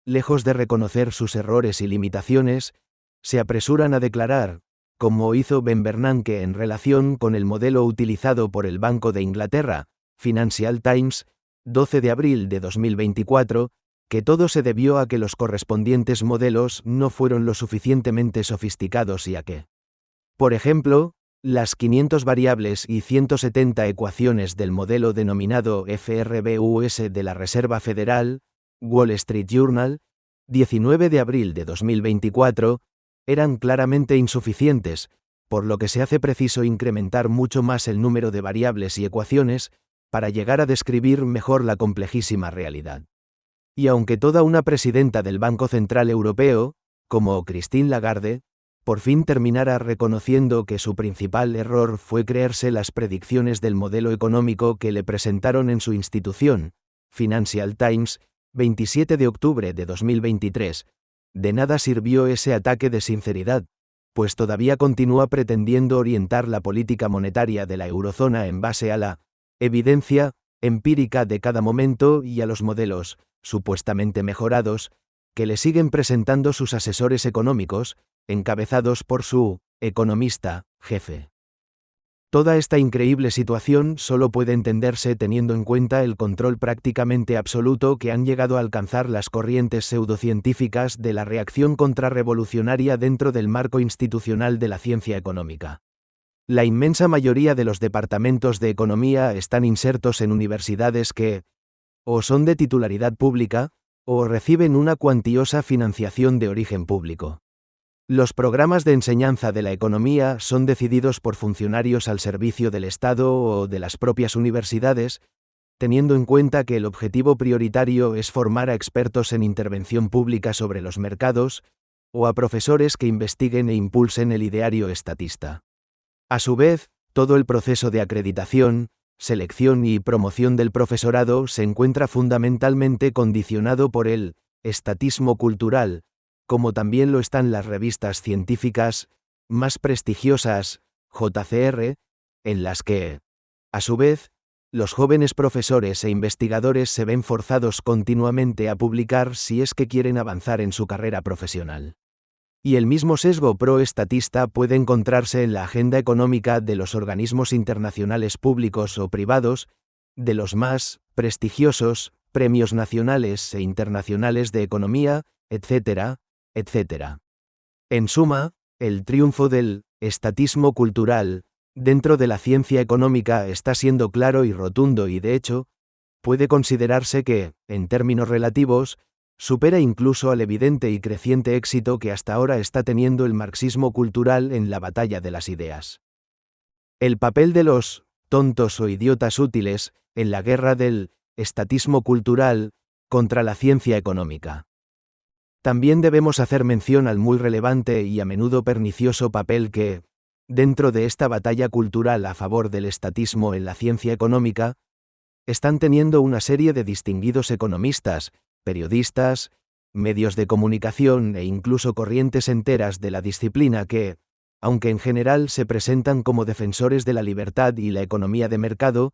lejos de reconocer sus errores y limitaciones, se apresuran a declarar, como hizo Ben Bernanke en relación con el modelo utilizado por el Banco de Inglaterra, Financial Times, 12 de abril de 2024, que todo se debió a que los correspondientes modelos no fueron lo suficientemente sofisticados y a que, por ejemplo, las 500 variables y 170 ecuaciones del modelo denominado FRBUS de la Reserva Federal, Wall Street Journal, 19 de abril de 2024, eran claramente insuficientes, por lo que se hace preciso incrementar mucho más el número de variables y ecuaciones, para llegar a describir mejor la complejísima realidad. Y aunque toda una presidenta del Banco Central Europeo, como Christine Lagarde, por fin terminara reconociendo que su principal error fue creerse las predicciones del modelo económico que le presentaron en su institución, Financial Times, 27 de octubre de 2023, de nada sirvió ese ataque de sinceridad, pues todavía continúa pretendiendo orientar la política monetaria de la eurozona en base a la evidencia empírica de cada momento y a los modelos, supuestamente mejorados, que le siguen presentando sus asesores económicos, encabezados por su economista jefe. Toda esta increíble situación solo puede entenderse teniendo en cuenta el control prácticamente absoluto que han llegado a alcanzar las corrientes pseudocientíficas de la reacción contrarrevolucionaria dentro del marco institucional de la ciencia económica. La inmensa mayoría de los departamentos de economía están insertos en universidades que, o son de titularidad pública, o reciben una cuantiosa financiación de origen público. Los programas de enseñanza de la economía son decididos por funcionarios al servicio del Estado o de las propias universidades, teniendo en cuenta que el objetivo prioritario es formar a expertos en intervención pública sobre los mercados, o a profesores que investiguen e impulsen el ideario estatista. A su vez, todo el proceso de acreditación, selección y promoción del profesorado se encuentra fundamentalmente condicionado por el estatismo cultural, como también lo están las revistas científicas más prestigiosas, JCR, en las que, a su vez, los jóvenes profesores e investigadores se ven forzados continuamente a publicar si es que quieren avanzar en su carrera profesional. Y el mismo sesgo pro-estatista puede encontrarse en la agenda económica de los organismos internacionales públicos o privados, de los más prestigiosos premios nacionales e internacionales de economía, etc., etc. En suma, el triunfo del estatismo cultural dentro de la ciencia económica está siendo claro y rotundo y de hecho, puede considerarse que, en términos relativos, supera incluso al evidente y creciente éxito que hasta ahora está teniendo el marxismo cultural en la batalla de las ideas. El papel de los tontos o idiotas útiles en la guerra del estatismo cultural contra la ciencia económica. También debemos hacer mención al muy relevante y a menudo pernicioso papel que, dentro de esta batalla cultural a favor del estatismo en la ciencia económica, están teniendo una serie de distinguidos economistas, periodistas, medios de comunicación e incluso corrientes enteras de la disciplina que, aunque en general se presentan como defensores de la libertad y la economía de mercado,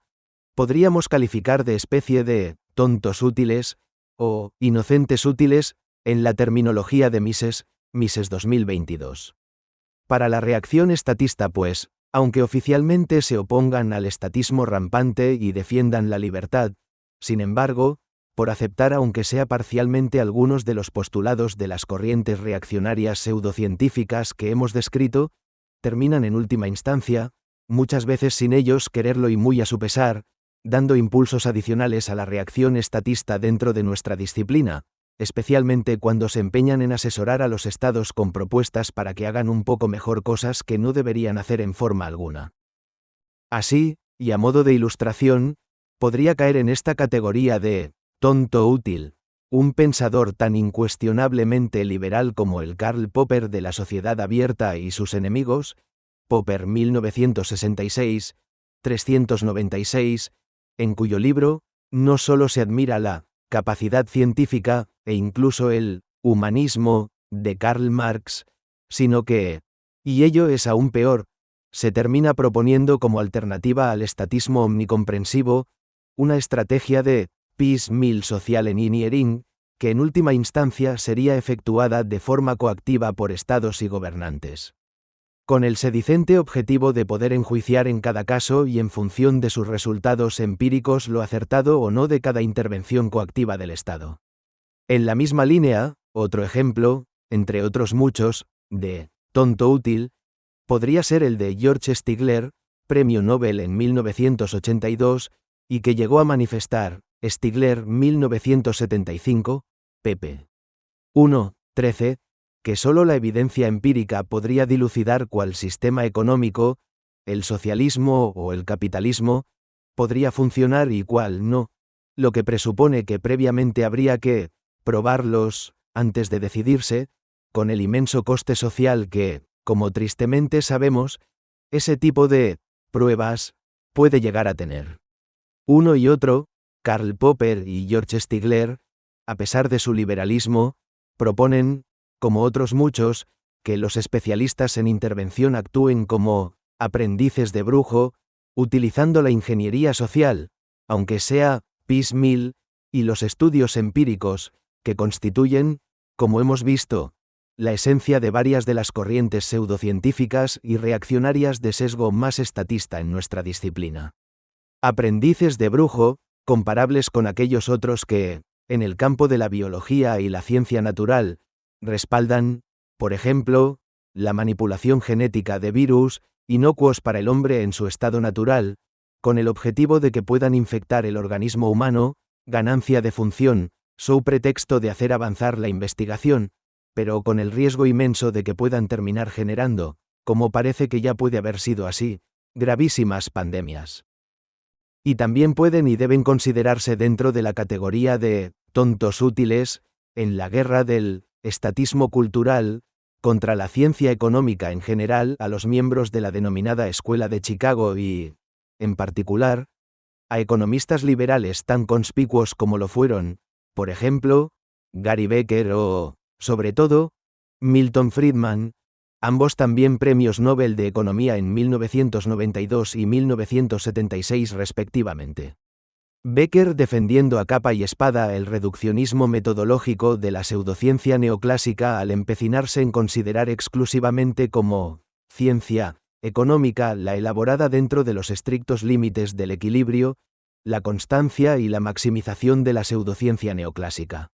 podríamos calificar de especie de tontos útiles o inocentes útiles en la terminología de Mises 2022. Para la reacción estatista pues, aunque oficialmente se opongan al estatismo rampante y defiendan la libertad, sin embargo, por aceptar aunque sea parcialmente algunos de los postulados de las corrientes reaccionarias pseudocientíficas que hemos descrito, terminan en última instancia, muchas veces sin ellos quererlo y muy a su pesar, dando impulsos adicionales a la reacción estatista dentro de nuestra disciplina, especialmente cuando se empeñan en asesorar a los estados con propuestas para que hagan un poco mejor cosas que no deberían hacer en forma alguna. Así, y a modo de ilustración, podría caer en esta categoría de tonto útil un pensador tan incuestionablemente liberal como el Karl Popper de la Sociedad Abierta y sus enemigos, Popper 1966, 396, en cuyo libro, no solo se admira la capacidad científica, e incluso el humanismo, de Karl Marx, sino que, y ello es aún peor, se termina proponiendo como alternativa al estatismo omnicomprensivo, una estrategia de piecemeal social engineering, que en última instancia sería efectuada de forma coactiva por estados y gobernantes, con el sedicente objetivo de poder enjuiciar en cada caso y en función de sus resultados empíricos lo acertado o no de cada intervención coactiva del Estado. En la misma línea, otro ejemplo, entre otros muchos, de tonto útil, podría ser el de George Stigler, premio Nobel en 1982, y que llegó a manifestar, Stigler 1975, pp. 1.13, que solo la evidencia empírica podría dilucidar cuál sistema económico, el socialismo o el capitalismo, podría funcionar y cuál no, lo que presupone que previamente habría que probarlos antes de decidirse, con el inmenso coste social que, como tristemente sabemos, ese tipo de pruebas puede llegar a tener. Uno y otro, Karl Popper y George Stigler, a pesar de su liberalismo, proponen, como otros muchos, que los especialistas en intervención actúen como aprendices de brujo, utilizando la ingeniería social, aunque sea piecemeal, y los estudios empíricos, que constituyen, como hemos visto, la esencia de varias de las corrientes pseudocientíficas y reaccionarias de sesgo más estatista en nuestra disciplina. Aprendices de brujo, comparables con aquellos otros que, en el campo de la biología y la ciencia natural, respaldan, por ejemplo, la manipulación genética de virus, inocuos para el hombre en su estado natural, con el objetivo de que puedan infectar el organismo humano, ganancia de función, su pretexto de hacer avanzar la investigación, pero con el riesgo inmenso de que puedan terminar generando, como parece que ya puede haber sido así, gravísimas pandemias. Y también pueden y deben considerarse dentro de la categoría de tontos útiles, en la guerra del estatismo cultural, contra la ciencia económica en general a los miembros de la denominada Escuela de Chicago y, en particular, a economistas liberales tan conspicuos como lo fueron, por ejemplo, Gary Becker o, sobre todo, Milton Friedman, ambos también premios Nobel de Economía en 1992 y 1976 respectivamente. Becker defendiendo a capa y espada el reduccionismo metodológico de la pseudociencia neoclásica al empecinarse en considerar exclusivamente como ciencia económica la elaborada dentro de los estrictos límites del equilibrio, la constancia y la maximización de la pseudociencia neoclásica.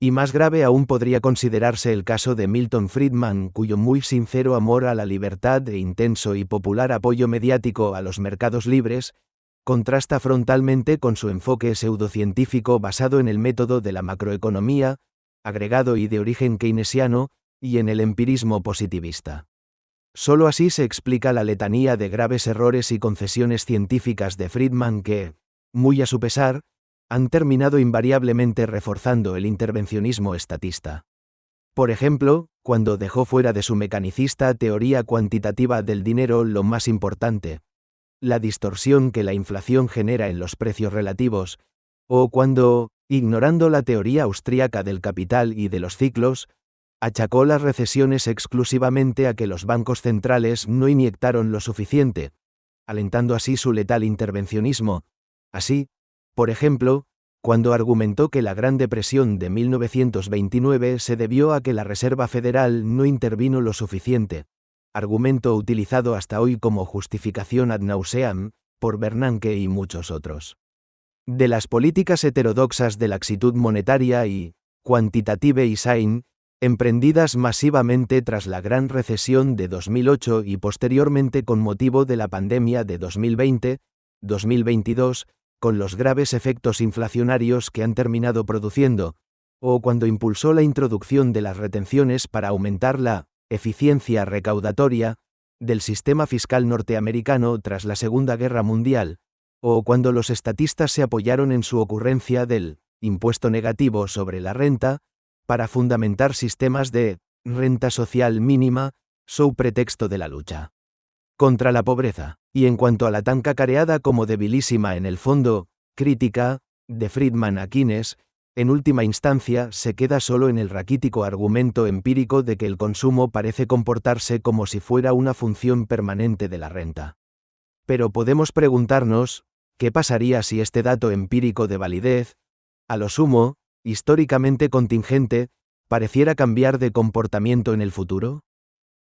Y más grave aún podría considerarse el caso de Milton Friedman, cuyo muy sincero amor a la libertad e intenso y popular apoyo mediático a los mercados libres, contrasta frontalmente con su enfoque pseudocientífico basado en el método de la macroeconomía, agregado y de origen keynesiano, y en el empirismo positivista. Solo así se explica la letanía de graves errores y concesiones científicas de Friedman que, muy a su pesar, han terminado invariablemente reforzando el intervencionismo estatista. Por ejemplo, cuando dejó fuera de su mecanicista teoría cuantitativa del dinero lo más importante, la distorsión que la inflación genera en los precios relativos, o cuando, ignorando la teoría austríaca del capital y de los ciclos, achacó las recesiones exclusivamente a que los bancos centrales no inyectaron lo suficiente, alentando así su letal intervencionismo. Así, por ejemplo, cuando argumentó que la Gran Depresión de 1929 se debió a que la Reserva Federal no intervino lo suficiente, argumento utilizado hasta hoy como justificación ad nauseam, por Bernanke y muchos otros. De las políticas heterodoxas de laxitud monetaria y quantitative easing, emprendidas masivamente tras la gran recesión de 2008 y posteriormente con motivo de la pandemia de 2020-2022, con los graves efectos inflacionarios que han terminado produciendo, o cuando impulsó la introducción de las retenciones para aumentar la eficiencia recaudatoria del sistema fiscal norteamericano tras la Segunda Guerra Mundial, o cuando los estatistas se apoyaron en su ocurrencia del impuesto negativo sobre la renta, para fundamentar sistemas de renta social mínima, su pretexto de la lucha contra la pobreza. Y en cuanto a la tan cacareada como debilísima en el fondo, crítica, de Friedman a Keynes, en última instancia se queda solo en el raquítico argumento empírico de que el consumo parece comportarse como si fuera una función permanente de la renta. Pero podemos preguntarnos, ¿qué pasaría si este dato empírico de validez, a lo sumo, históricamente contingente, pareciera cambiar de comportamiento en el futuro?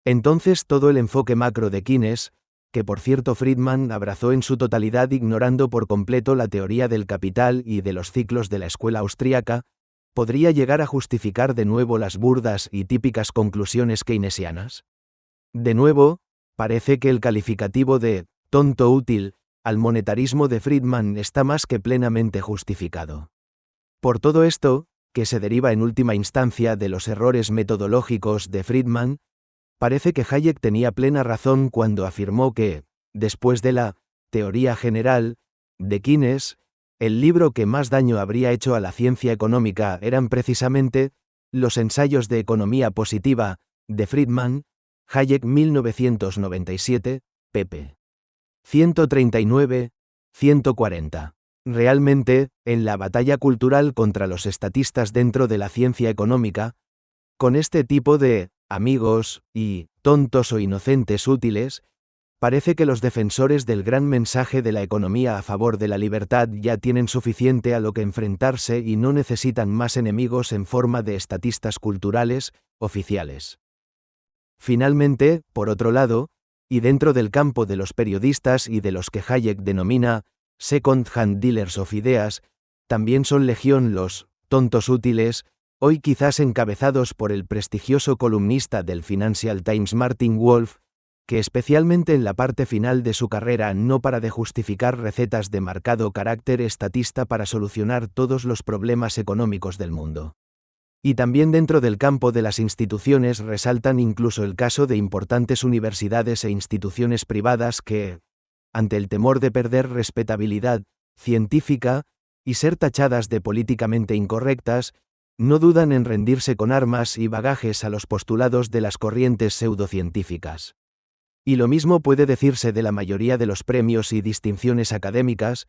Entonces todo el enfoque macro de Keynes, que por cierto Friedman abrazó en su totalidad ignorando por completo la teoría del capital y de los ciclos de la escuela austríaca, podría llegar a justificar de nuevo las burdas y típicas conclusiones keynesianas. De nuevo, parece que el calificativo de tonto útil al monetarismo de Friedman está más que plenamente justificado. Por todo esto, que se deriva en última instancia de los errores metodológicos de Friedman, parece que Hayek tenía plena razón cuando afirmó que, después de la teoría general de Keynes, el libro que más daño habría hecho a la ciencia económica eran precisamente los ensayos de economía positiva de Friedman, Hayek 1997, pp. 139, 140. Realmente, en la batalla cultural contra los estatistas dentro de la ciencia económica, con este tipo de amigos y tontos o inocentes útiles, parece que los defensores del gran mensaje de la economía a favor de la libertad ya tienen suficiente a lo que enfrentarse y no necesitan más enemigos en forma de estatistas culturales, oficiales. Finalmente, por otro lado, y dentro del campo de los periodistas y de los que Hayek denomina second-hand dealers of ideas, también son legión los tontos útiles, hoy quizás encabezados por el prestigioso columnista del Financial Times Martin Wolf, que especialmente en la parte final de su carrera no para de justificar recetas de marcado carácter estatista para solucionar todos los problemas económicos del mundo. Y también dentro del campo de las instituciones resaltan incluso el caso de importantes universidades e instituciones privadas que, ante el temor de perder respetabilidad científica y ser tachadas de políticamente incorrectas, no dudan en rendirse con armas y bagajes a los postulados de las corrientes pseudocientíficas. Y lo mismo puede decirse de la mayoría de los premios y distinciones académicas,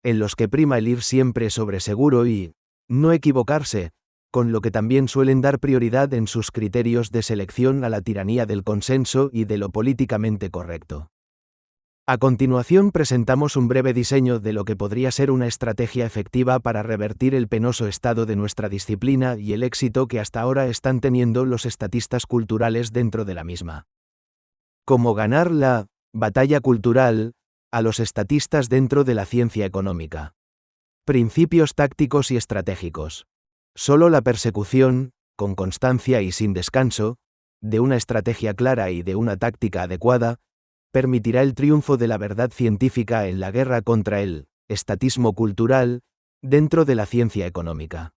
en los que prima el ir siempre sobre seguro y no equivocarse, con lo que también suelen dar prioridad en sus criterios de selección a la tiranía del consenso y de lo políticamente correcto. A continuación presentamos un breve diseño de lo que podría ser una estrategia efectiva para revertir el penoso estado de nuestra disciplina y el éxito que hasta ahora están teniendo los estatistas culturales dentro de la misma. Cómo ganar la batalla cultural a los estatistas dentro de la ciencia económica. Principios tácticos y estratégicos. Solo la persecución, con constancia y sin descanso, de una estrategia clara y de una táctica adecuada, permitirá el triunfo de la verdad científica en la guerra contra el estatismo cultural dentro de la ciencia económica.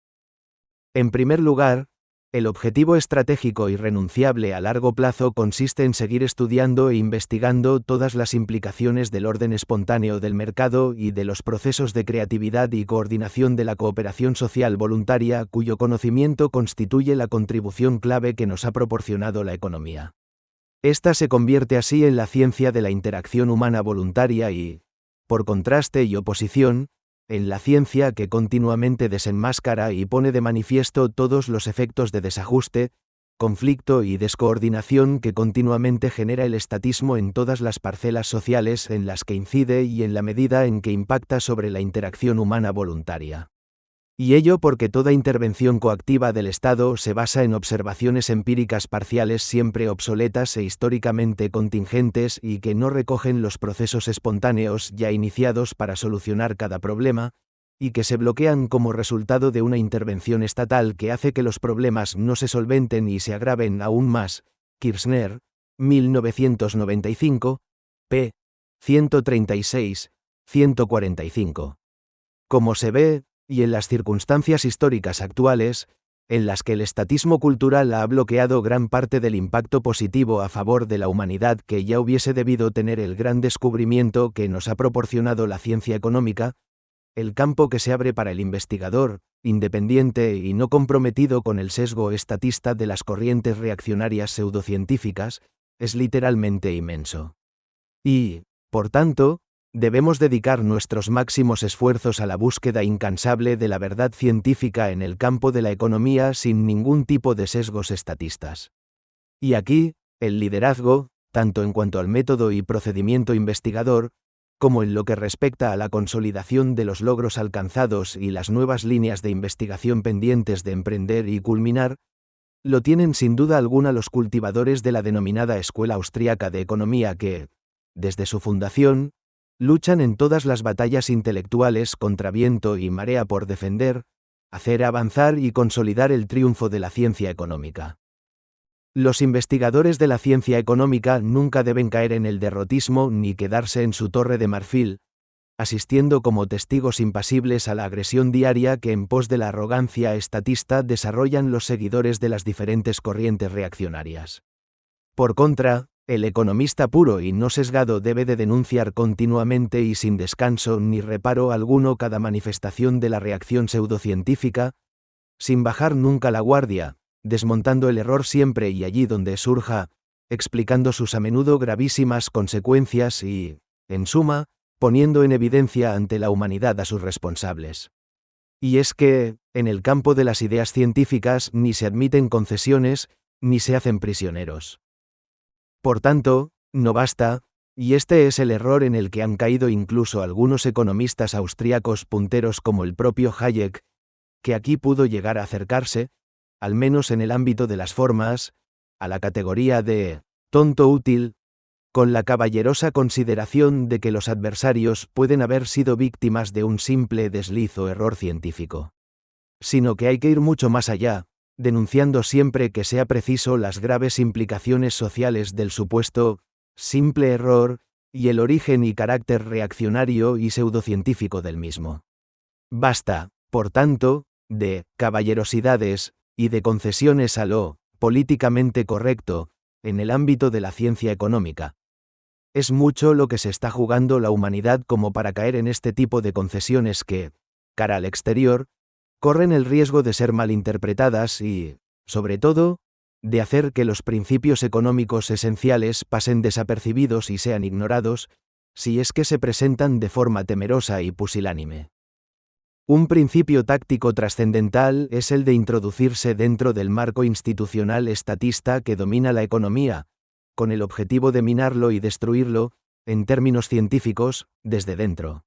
En primer lugar, el objetivo estratégico irrenunciable a largo plazo consiste en seguir estudiando e investigando todas las implicaciones del orden espontáneo del mercado y de los procesos de creatividad y coordinación de la cooperación social voluntaria cuyo conocimiento constituye la contribución clave que nos ha proporcionado la economía. Esta se convierte así en la ciencia de la interacción humana voluntaria y, por contraste y oposición, en la ciencia que continuamente desenmáscara y pone de manifiesto todos los efectos de desajuste, conflicto y descoordinación que continuamente genera el estatismo en todas las parcelas sociales en las que incide y en la medida en que impacta sobre la interacción humana voluntaria. Y ello porque toda intervención coactiva del Estado se basa en observaciones empíricas parciales siempre obsoletas e históricamente contingentes y que no recogen los procesos espontáneos ya iniciados para solucionar cada problema, y que se bloquean como resultado de una intervención estatal que hace que los problemas no se solventen y se agraven aún más. Kirchner, 1995, p. 136, 145. Como se ve, y en las circunstancias históricas actuales, en las que el estatismo cultural ha bloqueado gran parte del impacto positivo a favor de la humanidad que ya hubiese debido tener el gran descubrimiento que nos ha proporcionado la ciencia económica, el campo que se abre para el investigador, independiente y no comprometido con el sesgo estatista de las corrientes reaccionarias pseudocientíficas, es literalmente inmenso. Y, por tanto, debemos dedicar nuestros máximos esfuerzos a la búsqueda incansable de la verdad científica en el campo de la economía sin ningún tipo de sesgos estatistas. Y aquí, el liderazgo, tanto en cuanto al método y procedimiento investigador, como en lo que respecta a la consolidación de los logros alcanzados y las nuevas líneas de investigación pendientes de emprender y culminar, lo tienen sin duda alguna los cultivadores de la denominada Escuela Austriaca de Economía que, desde su fundación, luchan en todas las batallas intelectuales contra viento y marea por defender, hacer avanzar y consolidar el triunfo de la ciencia económica. Los investigadores de la ciencia económica nunca deben caer en el derrotismo ni quedarse en su torre de marfil, asistiendo como testigos impasibles a la agresión diaria que en pos de la arrogancia estatista desarrollan los seguidores de las diferentes corrientes reaccionarias. Por contra, el economista puro y no sesgado debe de denunciar continuamente y sin descanso ni reparo alguno cada manifestación de la reacción pseudocientífica, sin bajar nunca la guardia, desmontando el error siempre y allí donde surja, explicando sus a menudo gravísimas consecuencias y, en suma, poniendo en evidencia ante la humanidad a sus responsables. Y es que, en el campo de las ideas científicas ni se admiten concesiones, ni se hacen prisioneros. Por tanto, no basta, y este es el error en el que han caído incluso algunos economistas austríacos punteros como el propio Hayek, que aquí pudo llegar a acercarse, al menos en el ámbito de las formas, a la categoría de tonto útil, con la caballerosa consideración de que los adversarios pueden haber sido víctimas de un simple desliz o error científico. Sino que hay que ir mucho más allá, denunciando siempre que sea preciso las graves implicaciones sociales del supuesto simple error y el origen y carácter reaccionario y pseudocientífico del mismo. Basta, por tanto, de caballerosidades y de concesiones a lo políticamente correcto en el ámbito de la ciencia económica. Es mucho lo que se está jugando la humanidad como para caer en este tipo de concesiones que, cara al exterior, corren el riesgo de ser malinterpretadas y, sobre todo, de hacer que los principios económicos esenciales pasen desapercibidos y sean ignorados, si es que se presentan de forma temerosa y pusilánime. Un principio táctico trascendental es el de introducirse dentro del marco institucional estatista que domina la economía, con el objetivo de minarlo y destruirlo, en términos científicos, desde dentro.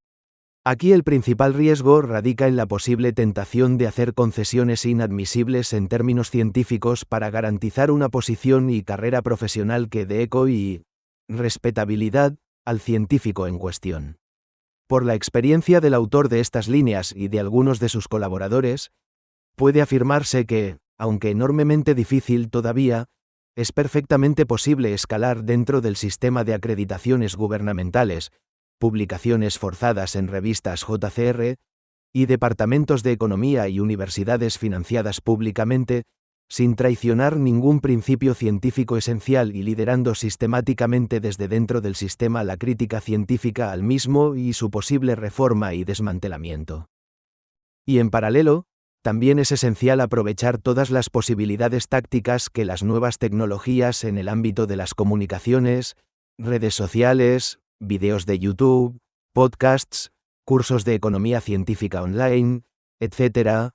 Aquí el principal riesgo radica en la posible tentación de hacer concesiones inadmisibles en términos científicos para garantizar una posición y carrera profesional que dé eco y respetabilidad al científico en cuestión. Por la experiencia del autor de estas líneas y de algunos de sus colaboradores, puede afirmarse que, aunque enormemente difícil todavía, es perfectamente posible escalar dentro del sistema de acreditaciones gubernamentales, publicaciones forzadas en revistas JCR, y departamentos de economía y universidades financiadas públicamente, sin traicionar ningún principio científico esencial y liderando sistemáticamente desde dentro del sistema la crítica científica al mismo y su posible reforma y desmantelamiento. Y en paralelo, también es esencial aprovechar todas las posibilidades tácticas que las nuevas tecnologías en el ámbito de las comunicaciones, redes sociales, vídeos de YouTube, podcasts, cursos de economía científica online, etcétera,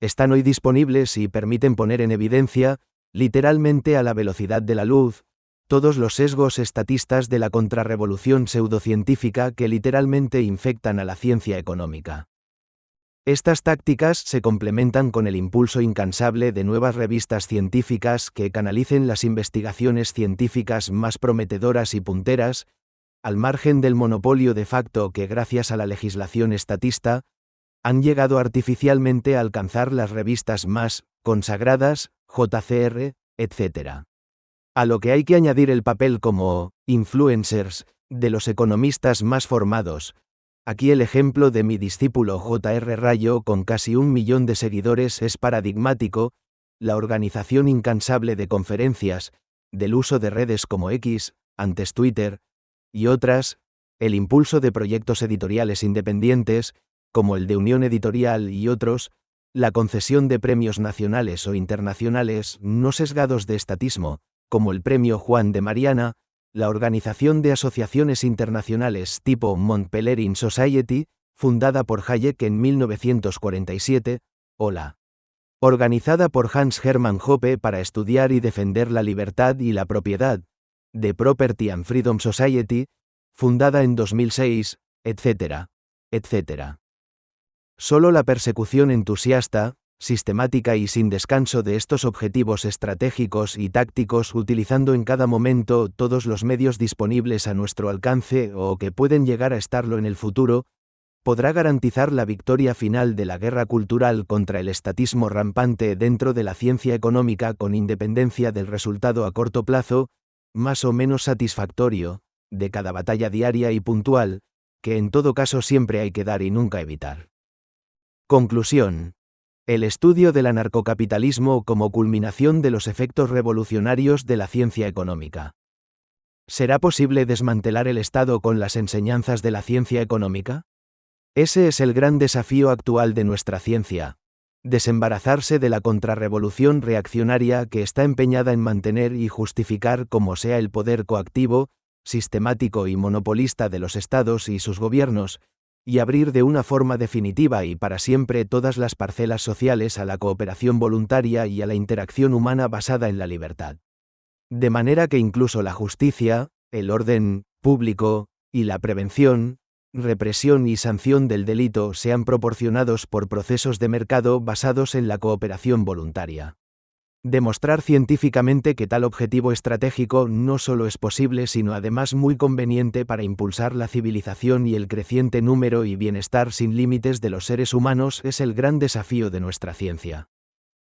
están hoy disponibles y permiten poner en evidencia, literalmente a la velocidad de la luz, todos los sesgos estatistas de la contrarrevolución pseudocientífica que literalmente infectan a la ciencia económica. Estas tácticas se complementan con el impulso incansable de nuevas revistas científicas que canalicen las investigaciones científicas más prometedoras y punteras, al margen del monopolio de facto que gracias a la legislación estatista, han llegado artificialmente a alcanzar las revistas más consagradas, JCR, etc. A lo que hay que añadir el papel como influencers de los economistas más formados. Aquí el ejemplo de mi discípulo J.R. Rayo con casi 1 millón de seguidores es paradigmático, la organización incansable de conferencias, del uso de redes como X, antes Twitter, y otras, el impulso de proyectos editoriales independientes, como el de Unión Editorial y otros, la concesión de premios nacionales o internacionales no sesgados de estatismo, como el Premio Juan de Mariana, la organización de asociaciones internacionales tipo Mont Pelerin Society, fundada por Hayek en 1947, o la organizada por Hans Hermann Hoppe para estudiar y defender la libertad y la propiedad, The Property and Freedom Society, fundada en 2006, etc. Solo la persecución entusiasta, sistemática y sin descanso de estos objetivos estratégicos y tácticos utilizando en cada momento todos los medios disponibles a nuestro alcance o que pueden llegar a estarlo en el futuro, podrá garantizar la victoria final de la guerra cultural contra el estatismo rampante dentro de la ciencia económica con independencia del resultado a corto plazo, más o menos satisfactorio, de cada batalla diaria y puntual, que en todo caso siempre hay que dar y nunca evitar. Conclusión. El estudio del anarcocapitalismo como culminación de los efectos revolucionarios de la ciencia económica. ¿Será posible desmantelar el Estado con las enseñanzas de la ciencia económica? Ese es el gran desafío actual de nuestra ciencia. Desembarazarse de la contrarrevolución reaccionaria que está empeñada en mantener y justificar como sea el poder coactivo, sistemático y monopolista de los estados y sus gobiernos, y abrir de una forma definitiva y para siempre todas las parcelas sociales a la cooperación voluntaria y a la interacción humana basada en la libertad. De manera que incluso la justicia, el orden público y la prevención, represión y sanción del delito sean proporcionados por procesos de mercado basados en la cooperación voluntaria. Demostrar científicamente que tal objetivo estratégico no solo es posible sino además muy conveniente para impulsar la civilización y el creciente número y bienestar sin límites de los seres humanos es el gran desafío de nuestra ciencia.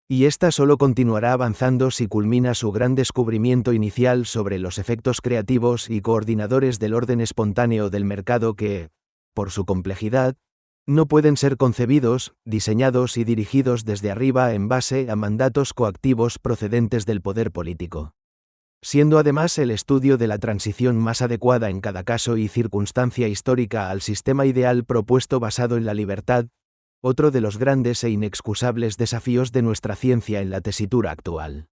Y esta solo continuará avanzando si culmina su gran descubrimiento inicial sobre los efectos creativos y coordinadores del orden espontáneo del mercado que, por su complejidad, no pueden ser concebidos, diseñados y dirigidos desde arriba en base a mandatos coactivos procedentes del poder político. Siendo además el estudio de la transición más adecuada en cada caso y circunstancia histórica al sistema ideal propuesto basado en la libertad, otro de los grandes e inexcusables desafíos de nuestra ciencia en la tesitura actual.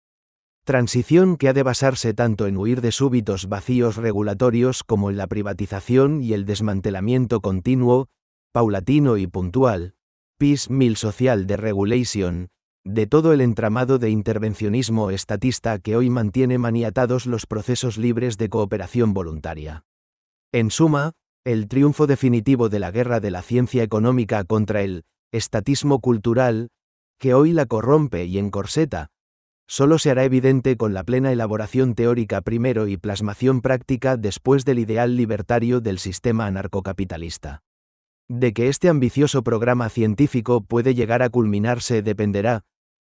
Transición que ha de basarse tanto en huir de súbitos vacíos regulatorios como en la privatización y el desmantelamiento continuo, paulatino y puntual, piecemeal social deregulation, de todo el entramado de intervencionismo estatista que hoy mantiene maniatados los procesos libres de cooperación voluntaria. En suma, el triunfo definitivo de la guerra de la ciencia económica contra el estatismo cultural, que hoy la corrompe y encorseta, solo se hará evidente con la plena elaboración teórica primero y plasmación práctica después del ideal libertario del sistema anarcocapitalista. De que este ambicioso programa científico puede llegar a culminarse dependerá,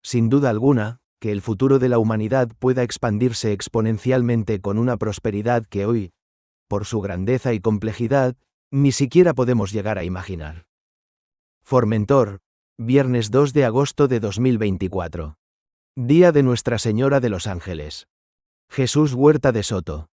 sin duda alguna, que el futuro de la humanidad pueda expandirse exponencialmente con una prosperidad que hoy, por su grandeza y complejidad, ni siquiera podemos llegar a imaginar. Formentor, viernes 2 de agosto de 2024. Día de Nuestra Señora de los Ángeles. Jesús Huerta de Soto.